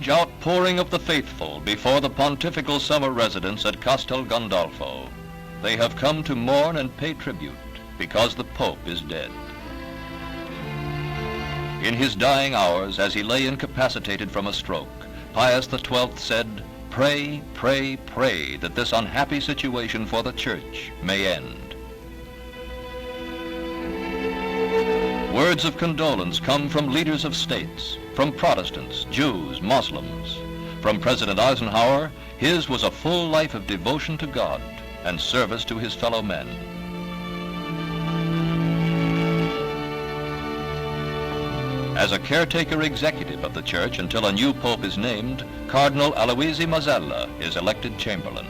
huge outpouring of the faithful before the pontifical summer residence at Castel Gandolfo. They have come to mourn and pay tribute because the Pope is dead. In his dying hours, as he lay incapacitated from a stroke, Pius XII said, "Pray, pray, pray that this unhappy situation for the Church may end." Words of condolence come from leaders of states, from Protestants, Jews, Muslims. From President Eisenhower, his was a full life of devotion to God and service to his fellow men. As a caretaker executive of the Church until a new pope is named, Cardinal Aloisi Mazzella is elected Chamberlain.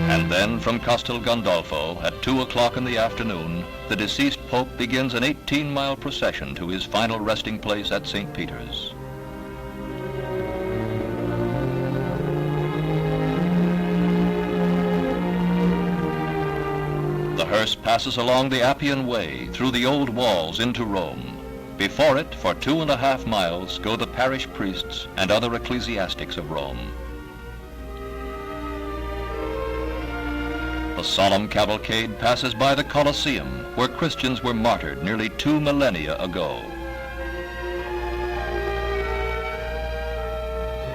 And then from Castel Gandolfo at 2 o'clock in the afternoon, the deceased Pope begins an 18-mile procession to his final resting place at St. Peter's. The hearse passes along the Appian Way through the old walls into Rome. Before it, for 2.5 miles, go the parish priests and other ecclesiastics of Rome. The solemn cavalcade passes by the Colosseum, where Christians were martyred nearly 2 millennia ago.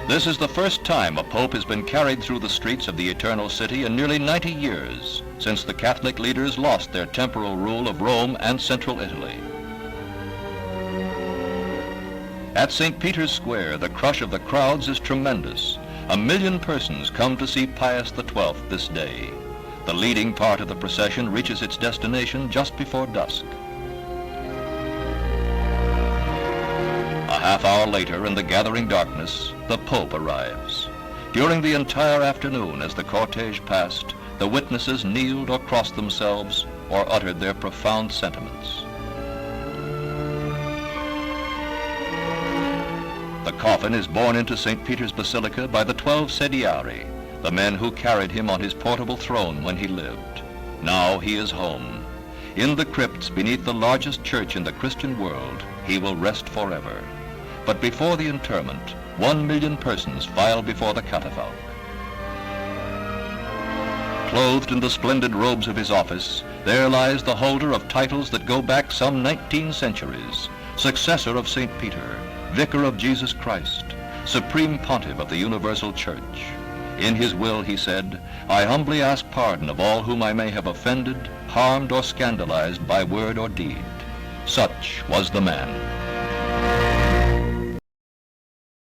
This is the first time a pope has been carried through the streets of the Eternal City in nearly 90 years, since the Catholic leaders lost their temporal rule of Rome and central Italy. At St. Peter's Square, the crush of the crowds is tremendous. 1 million persons come to see Pius XII this day. The leading part of the procession reaches its destination just before dusk. A half hour later, in the gathering darkness, the Pope arrives. During the entire afternoon, as the cortege passed, the witnesses kneeled or crossed themselves or uttered their profound sentiments. The coffin is borne into St. Peter's Basilica by the 12 sediari, the men who carried him on his portable throne when he lived. Now he is home. In the crypts beneath the largest church in the Christian world, he will rest forever. But before the interment, 1 million persons file before the catafalque. Clothed in the splendid robes of his office, there lies the holder of titles that go back some 19 centuries, successor of St. Peter, Vicar of Jesus Christ, Supreme Pontiff of the Universal Church. In his will he said, "I humbly ask pardon of all whom I may have offended, harmed, or scandalized by word or deed." Such was the man.